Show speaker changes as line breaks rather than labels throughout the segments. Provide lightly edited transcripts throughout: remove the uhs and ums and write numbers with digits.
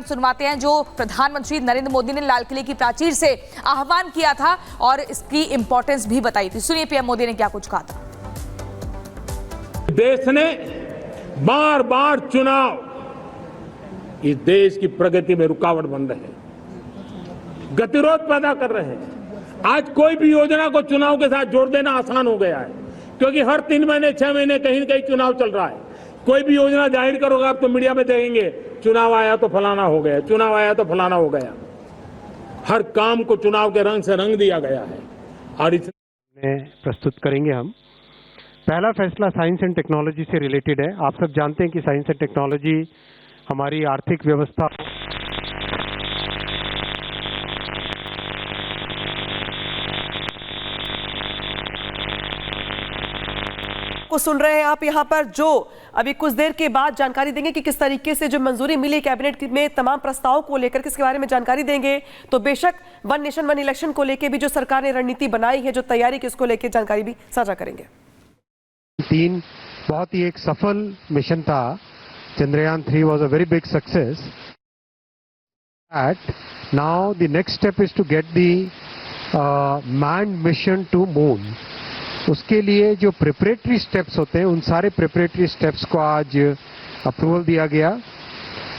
सुनवाते हैं जो प्रधानमंत्री नरेंद्र मोदी ने लाल किले की प्राचीर से आह्वान किया था और इसकी इंपॉर्टेंस भी बताई थी। सुनिए पीएम मोदी ने क्या कुछ कहा था।
देश ने बार बार चुनाव इस देश की प्रगति में रुकावट बन रहे हैं, गतिरोध पैदा कर रहे हैं। आज कोई भी योजना को चुनाव के साथ जोड़ देना आसान हो गया है, क्योंकि हर 3 महीने 6 महीने कहीं न कहीं चुनाव चल रहा है। कोई भी योजना जाहिर करोगे आप तो मीडिया में देखेंगे चुनाव आया तो फलाना हो गया, चुनाव आया तो फलाना हो गया। हर काम को चुनाव के रंग से रंग दिया गया है और
इसमें प्रस्तुत करेंगे हम। पहला फैसला साइंस एंड टेक्नोलॉजी से रिलेटेड है। आप सब जानते हैं कि साइंस एंड टेक्नोलॉजी हमारी आर्थिक व्यवस्था
को सुन रहे हैं आप यहाँ पर, जो अभी कुछ देर के बाद जानकारी देंगे कि किस तरीके से जो मंजूरी मिली कैबिनेट में तमाम प्रस्तावों को लेकर, किसके बारे में जानकारी देंगे। तो बेशक वन नेशन वन इलेक्शन को लेकर भी जो सरकार ने रणनीति बनाई है, जो तैयारी की, उसको लेकर जानकारी भी साझा करेंगे।
3 बहुत ही एक सफल मिशन था। Chandrayaan 3 was a very big success. Now the next step is to get the manned mission to moon. उसके लिए जो प्रिपरेटरी स्टेप्स होते हैं, उन सारे प्रिपरेटरी स्टेप्स को आज अप्रूवल दिया गया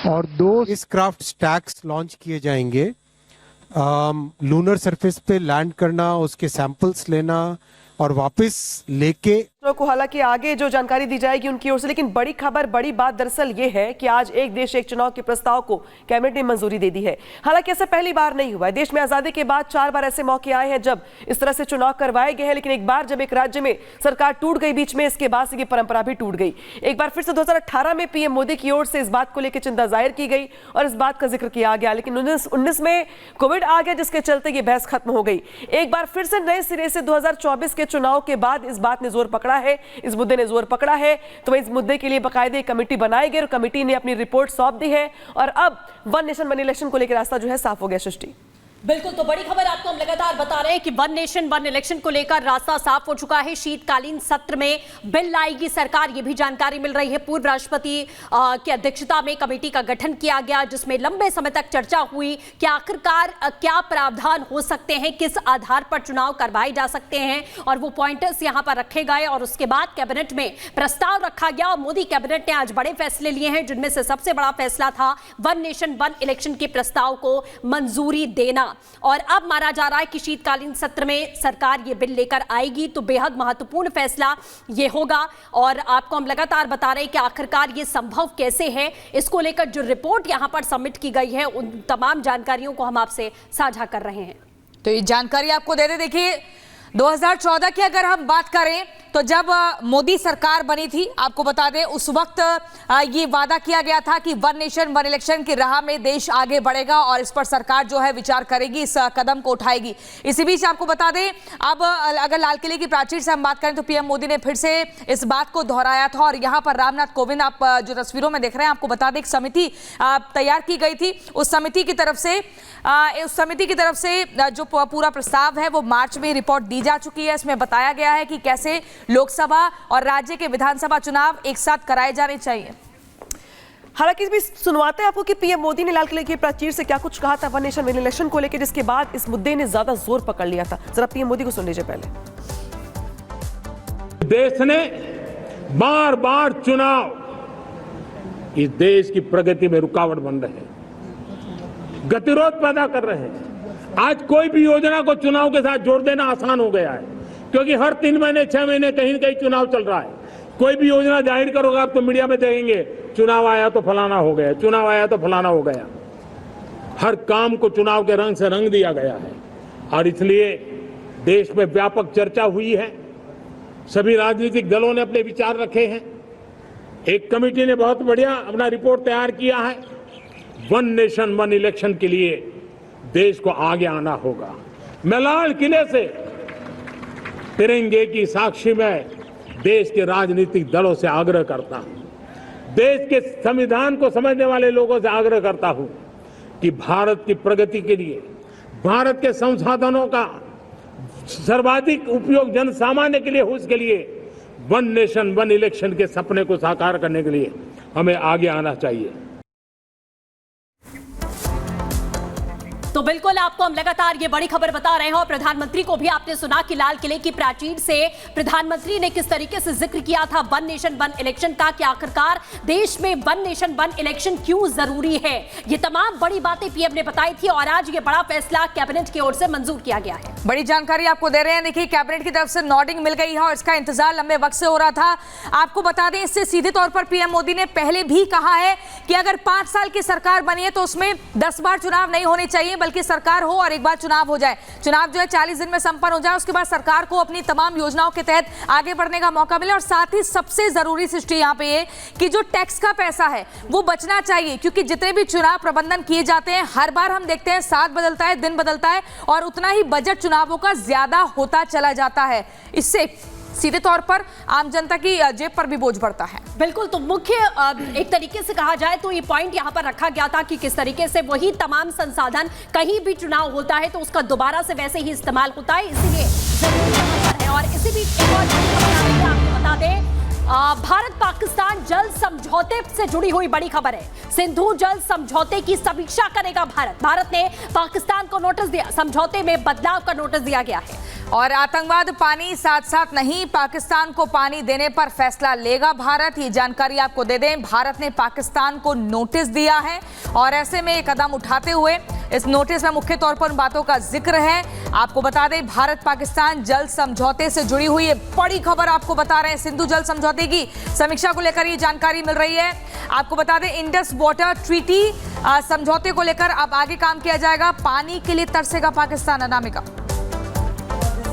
और 2 स्क्राफ्ट स्टैक्स लॉन्च किए जाएंगे। लूनर सरफेस पे लैंड करना, उसके सैंपल्स लेना और वापस लेके
को हालांकि आगे जो जानकारी दी जाएगी उनकी ओर से। लेकिन बड़ी खबर, बड़ी बात दरअसल ये है कि आज एक देश एक चुनाव के प्रस्ताव को कैबिनेट ने मंजूरी दे दी है। हालांकि ऐसा पहली बार नहीं हुआ है। देश में आजादी के बाद 4 बार ऐसे मौके आए हैं जब इस तरह से चुनाव करवाए गए हैं, लेकिन एक बार जब एक राज्य में सरकार टूट गई बीच में, इसके बाद से ये परंपरा भी टूट गई। एक बार फिर से 2018 में पीएम मोदी की ओर से इस बात को लेकर चिंता जाहिर की गई और इस बात का जिक्र किया गया, लेकिन 19 में कोविड आ गया, जिसके चलते ये बहस खत्म हो गई। एक बार फिर से नए सिरे से 2024 के चुनाव के बाद इस बात ने जोर पकड़ा है, इस मुद्दे ने जोर पकड़ा है। तो इस मुद्दे के लिए बाकायदे कमेटी बनाई गई और कमेटी ने अपनी रिपोर्ट सौंप दी है और अब वन नेशन वन इलेक्शन को लेकर रास्ता जो है साफ हो गया। सृष्टि,
बिल्कुल, तो बड़ी खबर आपको हम लगातार बता रहे हैं कि वन नेशन वन इलेक्शन को लेकर रास्ता साफ हो चुका है। शीतकालीन सत्र में बिल लाएगी सरकार, ये भी जानकारी मिल रही है। पूर्व राष्ट्रपति की अध्यक्षता में कमेटी का गठन किया गया, जिसमें लंबे समय तक चर्चा हुई कि आखिरकार क्या प्रावधान हो सकते हैं, किस आधार पर चुनाव करवाए जा सकते हैं, और वो पॉइंटर्स यहां पर रखे गए और उसके बाद कैबिनेट में प्रस्ताव रखा गया और मोदी कैबिनेट ने आज बड़े फैसले लिए हैं, जिनमें से सबसे बड़ा फैसला था वन नेशन वन इलेक्शन के प्रस्ताव को मंजूरी देना। और अब माना जा रहा है कि शीतकालीन सत्र में सरकार ये बिल लेकर आएगी, तो बेहद महत्वपूर्ण फैसला ये होगा। और आपको हम लगातार बता रहे हैं कि आखिरकार ये संभव कैसे है, इसको लेकर जो रिपोर्ट यहां पर सबमिट की गई है, उन तमाम जानकारियों को हम आपसे साझा कर रहे हैं।
तो ये जानकारी आपको दे दे। देखिए 2014 की अगर हम बात करें तो जब मोदी सरकार बनी थी, आपको बता दें उस वक्त ये वादा किया गया था कि वन नेशन वन इलेक्शन की राह में देश आगे बढ़ेगा और इस पर सरकार जो है विचार करेगी, इस कदम को उठाएगी। इसी बीच आपको बता दें, अब अगर लाल किले की प्राचीर से हम बात करें तो पीएम मोदी ने फिर से इस बात को दोहराया था और यहाँ पर रामनाथ कोविंद, आप जो तस्वीरों में देख रहे हैं, आपको बता दें एक समिति तैयार की गई थी। उस समिति की तरफ से जो पूरा प्रस्ताव है वो मार्च में रिपोर्ट दी जा चुकी है। इसमें बताया गया है कि कैसे लोकसभा और राज्य के विधानसभा चुनाव एक साथ कराए जाने चाहिए।
हालांकि इसमें सुनवाते हैं आपको कि पीएम मोदी ने लाल किले की प्राचीर से क्या कुछ कहा था वन नेशन वन इलेक्शन को लेकर, जिसके बाद इस मुद्दे ने ज्यादा जोर पकड़ लिया था। जरा पीएम मोदी को सुन लीजिए पहले।
देश ने बार बार चुनाव इस देश की प्रगति में रुकावट बन रहे हैं, गतिरोध पैदा कर रहे हैं। आज कोई भी योजना को चुनाव के साथ जोड़ देना आसान हो गया है, क्योंकि हर 3 महीने 6 महीने कहीं न कहीं चुनाव चल रहा है। कोई भी योजना जाहिर करोगे आप तो मीडिया में देखेंगे चुनाव आया तो फलाना हो गया, चुनाव आया तो फलाना हो गया। हर काम को चुनाव के रंग से रंग दिया गया है और इसलिए देश में व्यापक चर्चा हुई है। सभी राजनीतिक दलों ने अपने विचार रखे हैं। एक कमेटी ने बहुत बढ़िया अपना रिपोर्ट तैयार किया है। वन नेशन वन इलेक्शन के लिए देश को आगे आना होगा। मैं लाल किले से तिरंगे की साक्षी में देश के राजनीतिक दलों से आग्रह करता हूं, देश के संविधान को समझने वाले लोगों से आग्रह करता हूं कि भारत की प्रगति के लिए, भारत के संसाधनों का सर्वाधिक उपयोग जन सामान्य के लिए हो, उसके लिए वन नेशन वन इलेक्शन के सपने को साकार करने के लिए हमें आगे आना चाहिए।
तो बिल्कुल आपको हम लगातार ये बड़ी खबर बता रहे हैं और प्रधानमंत्री को भी आपने सुना कि लाल किले की प्राचीर से प्रधानमंत्री ने किस तरीके से जिक्र किया था वन नेशन वन इलेक्शन का, कि आखिरकार देश में वन नेशन वन इलेक्शन क्यों जरूरी है। ये तमाम बड़ी बातें पीएम ने बताई थी और आज ये बड़ा फैसला कैबिनेट की ओर से मंजूर किया गया है।
बड़ी जानकारी आपको दे रहे हैं। देखिए, कैबिनेट की तरफ से नोटिंग मिल गई है और इसका इंतजार लंबे वक्त से हो रहा था। आपको बता दें, इससे सीधे तौर पर पीएम मोदी ने पहले भी कहा है कि अगर 5 साल की सरकार बनी है तो उसमें 10 बार चुनाव नहीं होने चाहिए, बल्कि सरकार हो और एक बार चुनाव हो जाए। चुनाव जो है 40 दिन में संपन्न हो जाए, उसके बाद सरकार को अपनी तमाम योजनाओं के तहत आगे बढ़ने का मौका मिले। और साथ ही सबसे जरूरी सृष्टि यहाँ पे ये कि जो टैक्स का पैसा है वो बचना चाहिए, क्योंकि जितने भी चुनाव प्रबंधन किए जाते हैं हर बार हम देखते हैं साथ बदलता है, दिन बदलता है और उतना ही बजट चुनावों का ज्यादा होता चला जाता है। इससे सीधे तौर पर आम जनता की जेब पर भी बोझ बढ़ता है।
बिल्कुल, तो मुख्य एक तरीके से कहा जाए तो ये पॉइंट यहाँ पर रखा गया था कि किस तरीके से वही तमाम संसाधन कहीं भी चुनाव होता है तो उसका दोबारा से वैसे ही इस्तेमाल होता है, इसीलिए जरूरी यहाँ पर है। और इसी बीच एक और आपको बता दें, भारत पाकिस्तान जल समझौते से जुड़ी हुई बड़ी खबर है। सिंधु जल समझौते की समीक्षा करेगा भारत ने पाकिस्तान को नोटिस दिया, समझौते में बदलाव का नोटिस दिया गया है।
और आतंकवाद पानी साथ साथ नहीं, पाकिस्तान को पानी देने पर फैसला लेगा भारत। ये जानकारी आपको दे दें, भारत ने पाकिस्तान को नोटिस दिया है और ऐसे में एक कदम उठाते हुए इस नोटिस में मुख्य तौर पर उन बातों का जिक्र है। आपको बता दें, भारत पाकिस्तान जल समझौते से जुड़ी हुई ये बड़ी खबर आपको बता रहे हैं। सिंधु जल समझौते की समीक्षा को लेकर ये जानकारी मिल रही है। आपको बता दें, इंडस वाटर ट्रीटी समझौते को लेकर अब आगे काम किया जाएगा। पानी के लिए तरसेगा पाकिस्तान, अनामिका।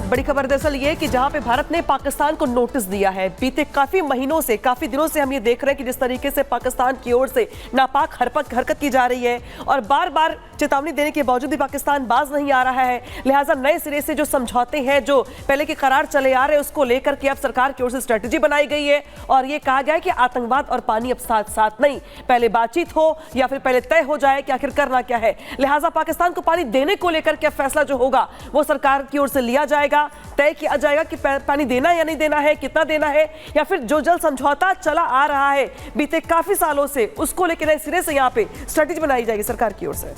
बड़ी खबर दरअसल ये कि जहां पे भारत ने पाकिस्तान को नोटिस दिया है, बीते काफी महीनों से, काफी दिनों से हम ये देख रहे हैं कि जिस तरीके से पाकिस्तान की ओर से नापाक हरकत की जा रही है और बार बार चेतावनी देने के बावजूद भी पाकिस्तान बाज नहीं आ रहा है। लिहाजा नए सिरे से जो समझौते हैं, जो पहले के करार चले आ रहे हैं, उसको लेकर के अब सरकार की ओर से स्ट्रेटेजी बनाई गई है और ये कहा गया है कि आतंकवाद और पानी अब साथ साथ नहीं, पहले बातचीत हो या फिर पहले तय हो जाए कि आखिर करना क्या है। लिहाजा पाकिस्तान को पानी देने को लेकर के फैसला जो होगा वो सरकार की ओर से लिया जाएगा, तय किया जाएगा कि पानी देना या नहीं देना है, कितना देना है, या फिर जो जल समझौता चला आ रहा है बीते काफी सालों से, उसको लेकर नए सिरे से यहाँ पे स्ट्रेटेजी बनाई जाएगी सरकार की ओर से।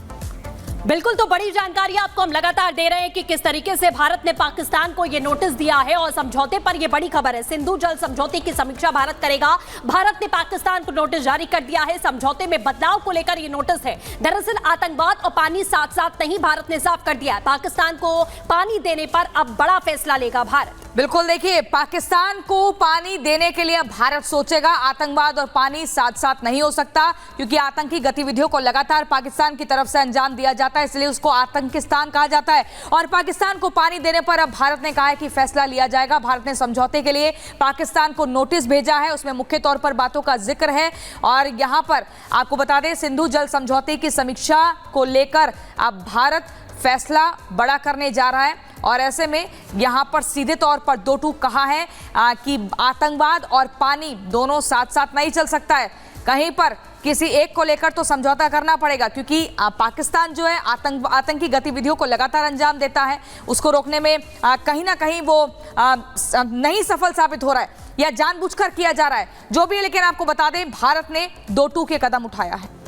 बिल्कुल, तो बड़ी जानकारी आपको हम लगातार दे रहे हैं कि किस तरीके से भारत ने पाकिस्तान को यह नोटिस दिया है और समझौते पर यह बड़ी खबर है। सिंधु जल समझौते की समीक्षा भारत करेगा। भारत ने पाकिस्तान को नोटिस जारी कर दिया है, समझौते में बदलाव को लेकर यह नोटिस है। दरअसल आतंकवाद और पानी साथ साथ नहीं, भारत ने साफ कर दिया है पाकिस्तान को पानी देने पर अब बड़ा फैसला लेगा भारत।
बिल्कुल, देखिए, पाकिस्तान को पानी देने के लिए भारत सोचेगा। आतंकवाद और पानी साथ साथ नहीं हो सकता, क्योंकि आतंकी गतिविधियों को लगातार पाकिस्तान की तरफ से अंजाम दिया जाता है, इसलिए उसको आतंकिस्तान कहा जाता है। और पाकिस्तान को पानी देने पर अब भारत ने कहा है कि फैसला लिया जाएगा। भारत ने समझौते के लिए पाकिस्तान को नोटिस भेजा है, उसमें मुख्य तौर पर बातों का जिक्र है। और यहां पर आपको बता दें, सिंधु जल समझौते की समीक्षा को लेकर अब भारत फैसला बड़ा करने जा रहा है। और ऐसे में यहाँ पर सीधे तौर पर दो टूक कहा है कि आतंकवाद और पानी दोनों साथ साथ नहीं चल सकता है, कहीं पर किसी एक को लेकर तो समझौता करना पड़ेगा, क्योंकि पाकिस्तान जो है आतंकी गतिविधियों को लगातार अंजाम देता है। उसको रोकने में कहीं ना कहीं वो नहीं सफल साबित हो रहा है या जानबूझकर किया जा रहा है, जो भी है। लेकिन आपको बता दें, भारत ने दो टूक के कदम उठाया है।